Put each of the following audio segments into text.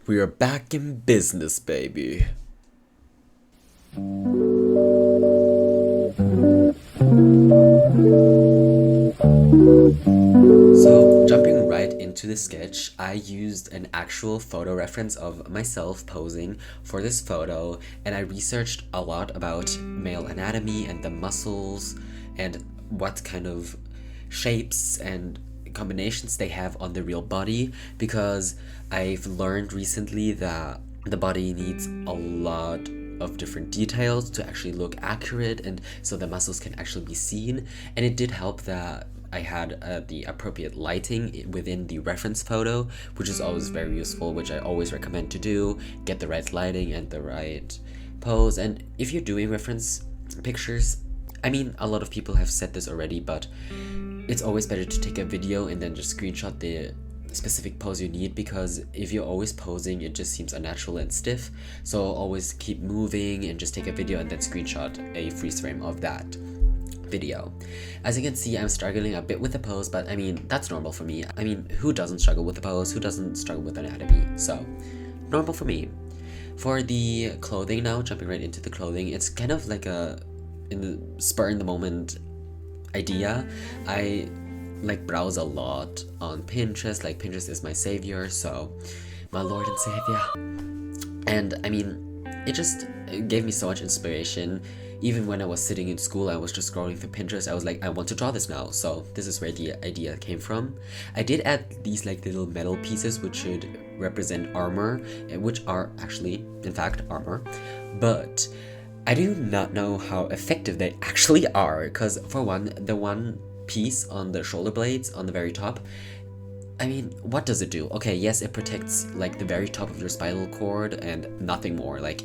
We are back in business, baby. So, jumping right into the sketch, I used an actual photo reference of myself posing for this photo, and I researched a lot about male anatomy and the muscles and what kind of shapes and combinations they have on the real body, because I've learned recently that the body needs a lot of different details to actually look accurate, and so the muscles can actually be seen. And it did help that I had the appropriate lighting within the reference photo, which is always very useful, which I always recommend to do. Get the right lighting and the right pose. And if you're doing reference pictures, I mean, a lot of people have said this already, but it's always better to take a video and then just screenshot the specific pose you need, because if you're always posing, it just seems unnatural and stiff. So always keep moving and just take a video and then screenshot a freeze frame of that video. As you can see, I'm struggling a bit with the pose, but I mean, that's normal for me. I mean, who doesn't struggle with the pose? Who doesn't struggle with anatomy? So, normal for me. For the clothing now, jumping right into the clothing, it's kind of like a spur in the moment idea. I like browse a lot on Pinterest. Like, Pinterest is my savior, so my lord and savior. And I mean, it gave me so much inspiration. Even when I was sitting in school, I was just scrolling through Pinterest. I was like, I want to draw this now. So this is where the idea came from. I did add these like little metal pieces which should represent armor, which are actually, in fact, armor. But I do not know how effective they actually are, because for one, the one piece on the shoulder blades on the very top, I mean, what does it do? Okay, yes, it protects like the very top of your spinal cord and nothing more. Like,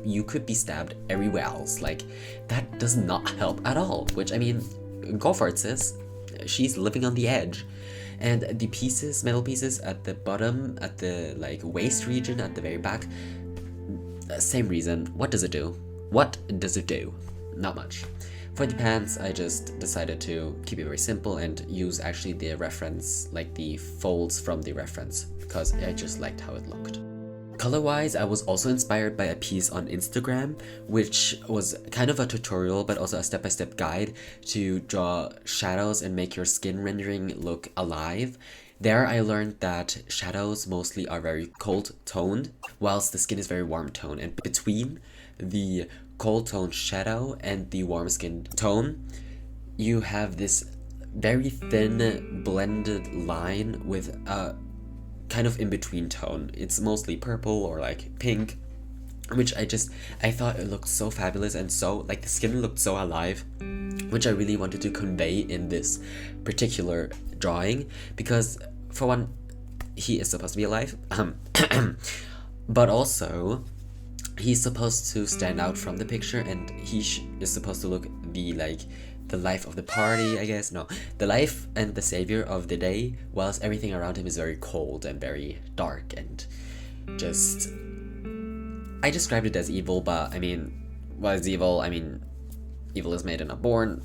you could be stabbed everywhere else. Like, that does not help at all. Which, I mean, go for it, sis. She's living on the edge. And the pieces, metal pieces at the bottom, at the like waist region, at the very back, same reason. What does it do? What does it do? Not much. For the pants, I just decided to keep it very simple and use actually the reference, like the folds from the reference, because I just liked how it looked. Color-wise, I was also inspired by a piece on Instagram, which was kind of a tutorial, but also a step-by-step guide to draw shadows and make your skin rendering look alive. There I learned that shadows mostly are very cold toned, whilst the skin is very warm toned, and between the cold toned shadow and the warm skin tone, you have this very thin blended line with a kind of in-between tone. It's mostly purple or like pink, which I thought it looked so fabulous, and so like the skin looked so alive, which I really wanted to convey in this particular drawing, because for one, he is supposed to be alive, but also he's supposed to stand out from the picture, and he is supposed to look the life of the party, I guess. No, the life and the savior of the day, whilst everything around him is very cold and very dark and just... I described it as evil, but I mean, what is evil? I mean, evil is made and not born.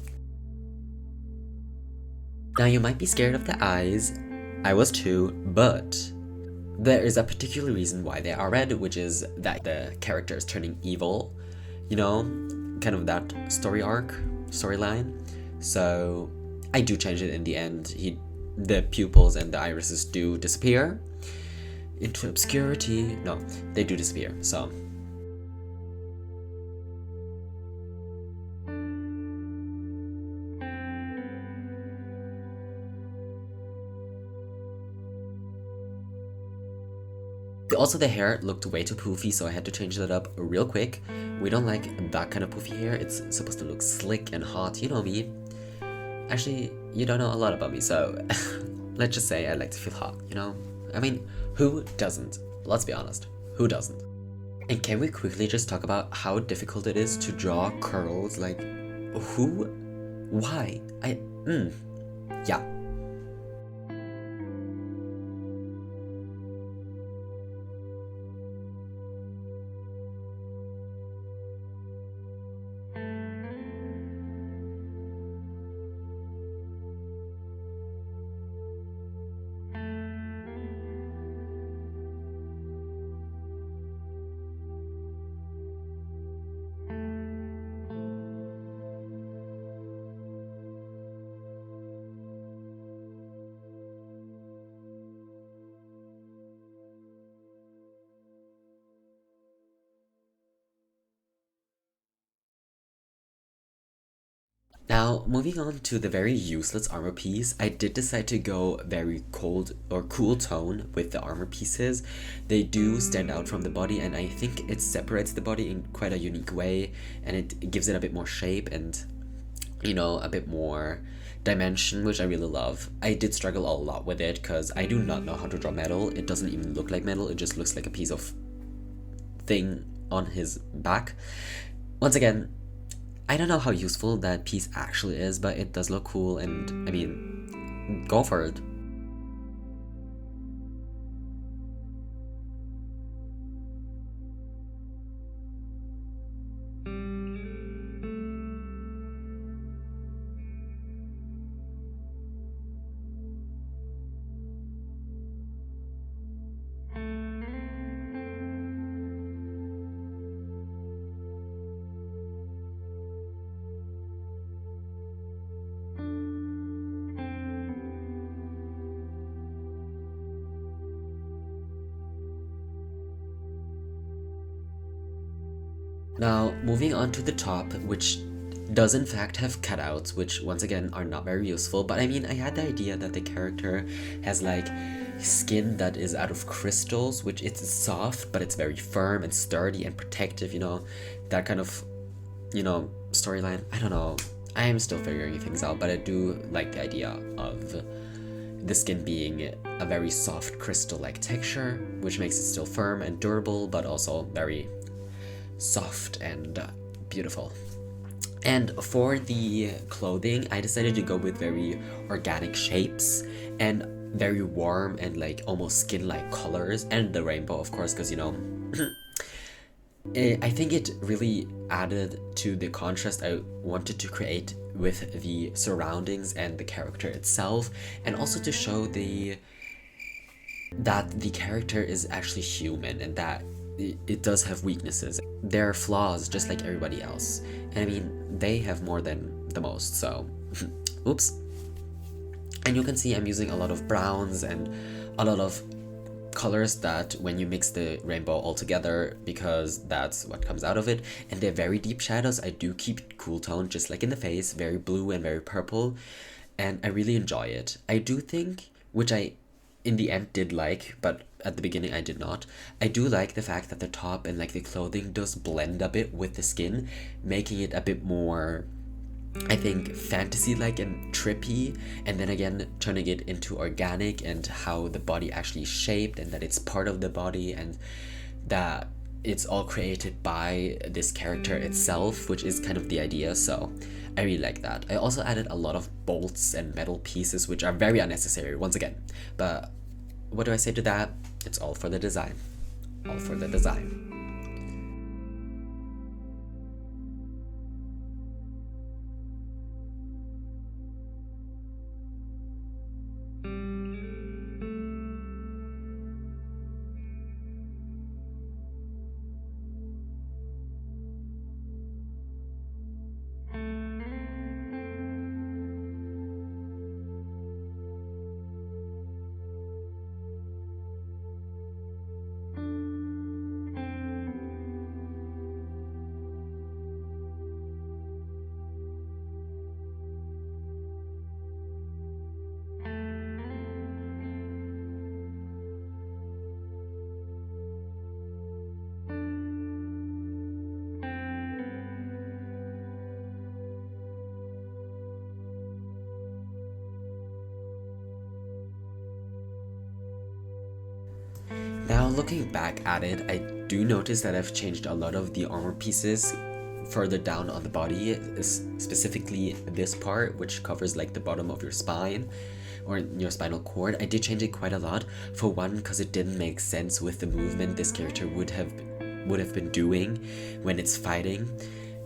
Now, you might be scared of the eyes. I was too, but there is a particular reason why they are red, which is that the character is turning evil. You know, kind of that storyline. So I do change it in the end. The pupils and the irises do disappear into obscurity. No, they do disappear. So also, the hair looked way too poofy, so I had to change that up real quick. We don't like that kind of poofy hair. It's supposed to look slick and hot, you know me. Actually, you don't know a lot about me, so let's just say I like to feel hot, you know? I mean, who doesn't? Let's be honest, who doesn't? And can we quickly just talk about how difficult it is to draw curls? Like, who? Why? Yeah. Now, moving on to the very useless armor piece, I did decide to go very cold or cool tone with the armor pieces. They do stand out from the body, and I think it separates the body in quite a unique way, and it gives it a bit more shape and, you know, a bit more dimension, which I really love. I did struggle a lot with it because I do not know how to draw metal. It doesn't even look like metal, it just looks like a piece of thing on his back. Once again, I don't know how useful that piece actually is, but it does look cool, and I mean, go for it. Now, moving on to the top, which does in fact have cutouts, which once again are not very useful, but I mean, I had the idea that the character has like skin that is out of crystals, which it's soft, but it's very firm and sturdy and protective, you know, that kind of, you know, storyline. I don't know, I am still figuring things out, but I do like the idea of the skin being a very soft crystal-like texture, which makes it still firm and durable, but also very soft and beautiful. And for the clothing, I decided to go with very organic shapes and very warm and like almost skin-like colors, and the rainbow, of course, because, you know, I think it really added to the contrast I wanted to create with the surroundings and the character itself, and also to show that the character is actually human and that it does have weaknesses. There are flaws just like everybody else. And I mean, they have more than the most, so oops. And you can see I'm using a lot of browns and a lot of colors that when you mix the rainbow all together, because that's what comes out of it. And they're very deep shadows. I do keep cool tone, just like in the face, very blue and very purple. And I really enjoy it. I do think, which I in the end did like, but at the beginning I did not, I do like the fact that the top and like the clothing does blend a bit with the skin, making it a bit more, I think, fantasy-like and trippy, and then again turning it into organic and how the body actually is shaped and that it's part of the body and that it's all created by this character itself, which is kind of the idea, so I really like that. I also added a lot of bolts and metal pieces, which are very unnecessary, once again, but what do I say to that? It's all for the design. All for the design. Now looking back at it, I do notice that I've changed a lot of the armor pieces further down on the body, specifically this part, which covers like the bottom of your spine or your spinal cord. I did change it quite a lot. For one, because it didn't make sense with the movement this character would have been doing when it's fighting.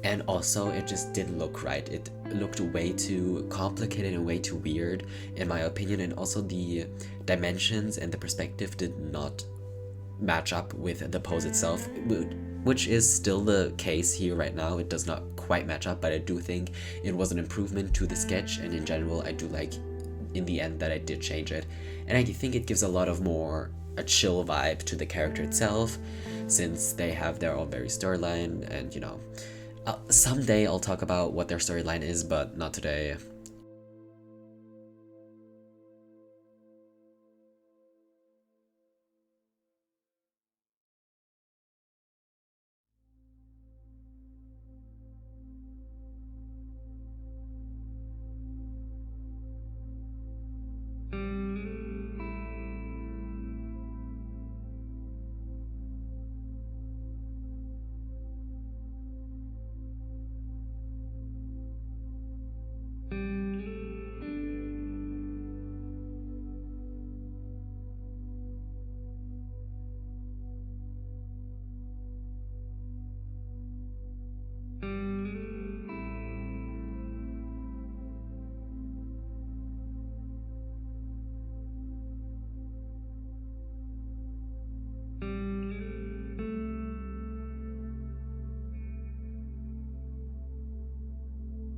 And also, it just didn't look right. It looked way too complicated and way too weird, in my opinion. And also, the dimensions and the perspective did not match up with the pose itself, which is still the case here right now. It does not quite match up, but I do think it was an improvement to the sketch, and in general, I do like, in the end, that I did change it. And I think it gives a lot of more a chill vibe to the character itself, since they have their own very storyline, and, you know, Someday I'll talk about what their storyline is, but not today.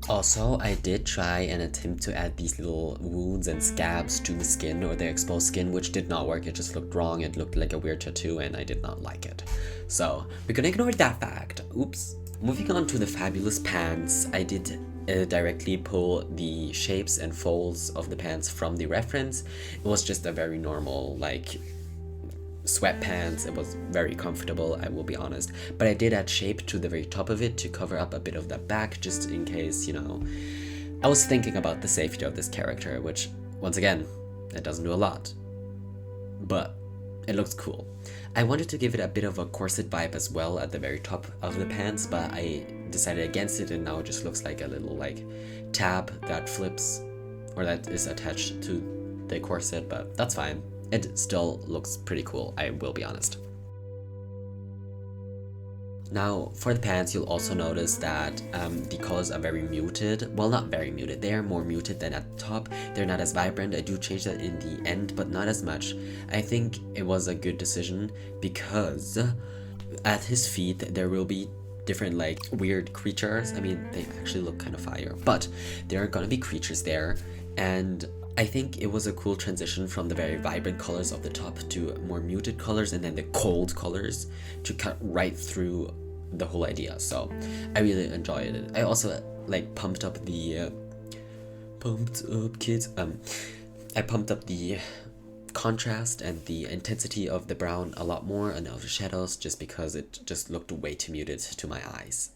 Also, I did try and attempt to add these little wounds and scabs to the skin or the exposed skin, which did not work. It just looked wrong. It looked like a weird tattoo and I did not like it. So we're gonna ignore that fact. Oops. Moving on to the fabulous pants, I did directly pull the shapes and folds of the pants from the reference. It was just a very normal, like, sweatpants. It was very comfortable, I will be honest, but I did add shape to the very top of it to cover up a bit of the back, just in case, you know. I was thinking about the safety of this character, which, once again, it doesn't do a lot, but it looks cool. I wanted to give it a bit of a corset vibe as well at the very top of the pants, but I decided against it, and now it just looks like a little, like, tab that flips, or that is attached to the corset, but that's fine. It still looks pretty cool, I will be honest. Now, for the pants, you'll also notice that the colors are very muted. Well, not very muted, they are more muted than at the top. They're not as vibrant. I do change that in the end, but not as much. I think it was a good decision because at his feet, there will be different, like, weird creatures. I mean, they actually look kind of fire, but there are gonna be creatures there, and I think it was a cool transition from the very vibrant colors of the top to more muted colors, and then the cold colors to cut right through the whole idea. So I really enjoyed it. I also like pumped up the I pumped up the contrast and the intensity of the brown a lot more and of the shadows, just because it just looked way too muted to my eyes.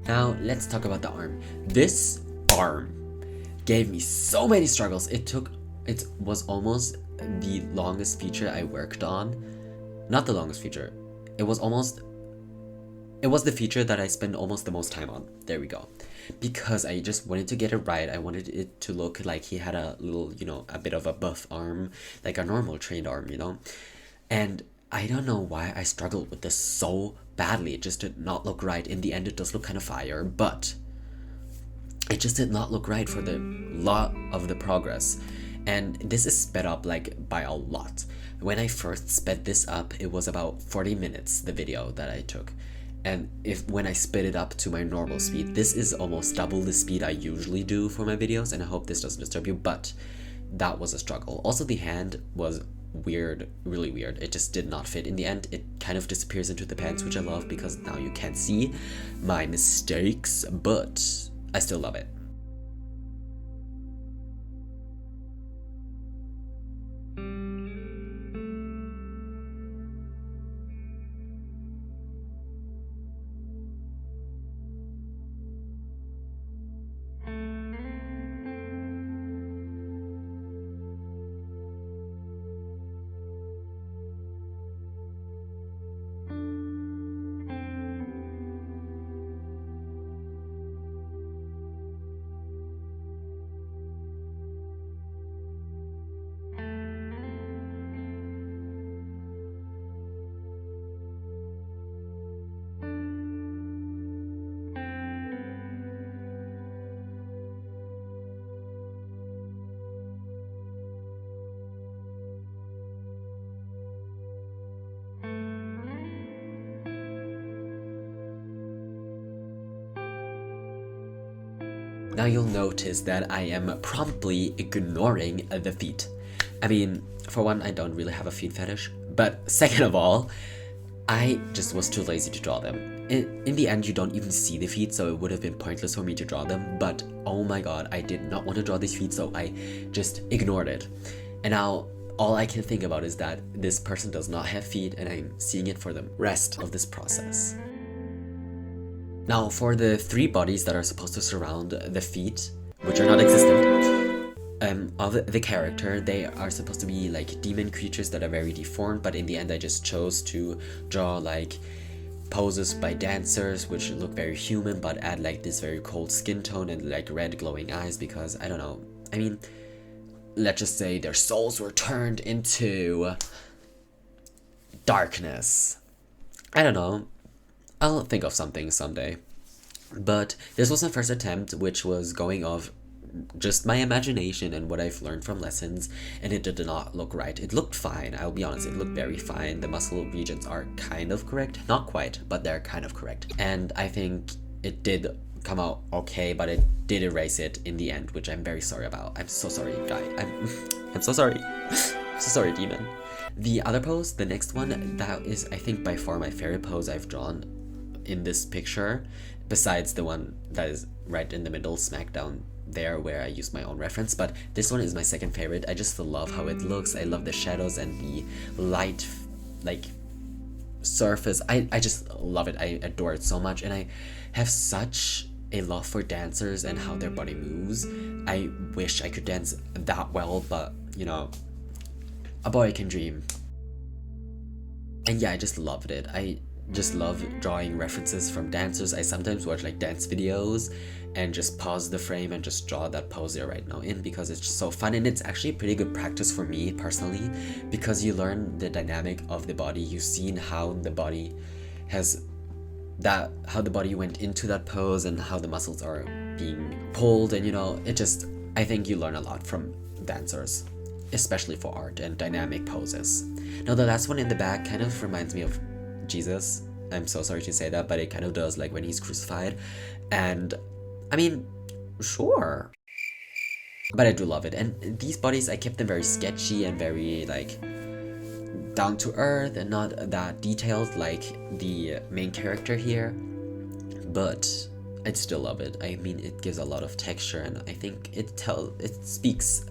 Now let's talk about the arm. This arm gave me so many struggles. It was almost the longest feature I worked on. Not the longest feature. It was the feature that I spent almost the most time on. There we go. Because I just wanted to get it right. I wanted it to look like he had a little, a bit of a buff arm, like a normal trained arm, And I don't know why I struggled with this so badly. It just did not look right. In the end, it does look kind of fire, but it just did not look right for the lot of the progress. And this is sped up like by a lot. When I first sped this up, it was about 40 minutes, the video that I took. And when I sped it up to my normal speed, this is almost double the speed I usually do for my videos, and I hope this doesn't disturb you, but that was a struggle. Also, the hand was weird, really weird. It just did not fit in the end. It kind of disappears into the pants, which I love because now you can't see my mistakes, but I still love it. Now you'll notice that I am promptly ignoring the feet. I mean, for one, I don't really have a feet fetish, but second of all, I just was too lazy to draw them. In the end, you don't even see the feet, so it would have been pointless for me to draw them, but oh my god, I did not want to draw these feet, so I just ignored it. And now, all I can think about is that this person does not have feet, and I'm seeing it for the rest of this process. Now, for the 3 bodies that are supposed to surround the feet, which are not existent, of the character, they are supposed to be like demon creatures that are very deformed, but in the end I just chose to draw like poses by dancers which look very human but add like this very cold skin tone and like red glowing eyes because, I don't know, I mean, let's just say their souls were turned into darkness. I don't know. I'll think of something someday. But this was my first attempt, which was going off just my imagination and what I've learned from lessons, and it did not look right. It looked fine, I'll be honest, it looked very fine. The muscle regions are kind of correct. Not quite, but they're kind of correct. And I think it did come out okay, but it did erase it in the end, which I'm very sorry about. I'm so sorry, guy. I'm so sorry. So sorry, demon. The other pose, the next one, that is, I think, by far my favorite pose I've drawn in this picture, besides the one that is right in the middle, smack down there, where I use my own reference, but this one is my second favorite. I just love how it looks. I love the shadows and the light, like, surface. I just love it. I adore it so much, and I have such a love for dancers and how their body moves. I wish I could dance that well, but, you know, a boy can dream. And yeah, I just loved it. I just love drawing references from dancers. I sometimes watch like dance videos and just pause the frame and just draw that pose they're right now in because it's just so fun, and it's actually pretty good practice for me personally because you learn the dynamic of the body. You've seen how the body how the body went into that pose and how the muscles are being pulled, and you know, I think you learn a lot from dancers, especially for art and dynamic poses. Now the last one in the back kind of reminds me of Jesus. I'm so sorry to say that, but it kind of does, like when he's crucified. And I mean, sure, but I do love it. And these bodies, I kept them very sketchy and very like down to earth and not that detailed like the main character here, but I still love it. I mean, it gives a lot of texture, and I think it speaks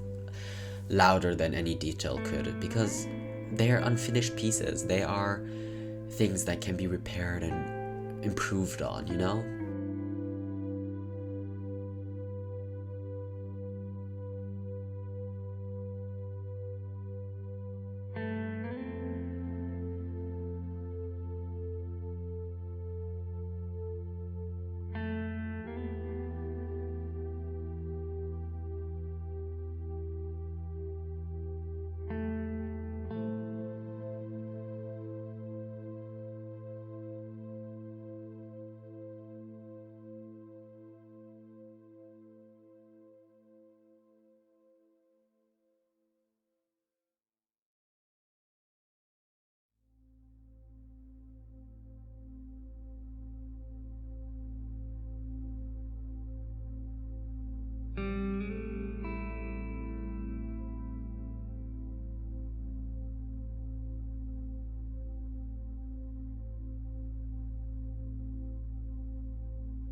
louder than any detail could because they are unfinished pieces. They are things that can be repaired and improved on, you know?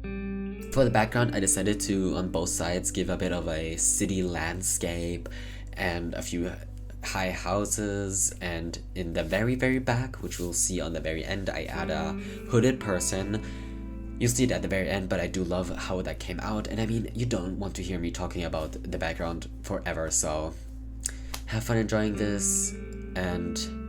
For the background, I decided to, on both sides, give a bit of a city landscape and a few high houses, and in the very back, which we'll see on the very end, I add a hooded person. You'll see it at the very end, but I do love how that came out, and I mean, you don't want to hear me talking about the background forever, so have fun enjoying this, and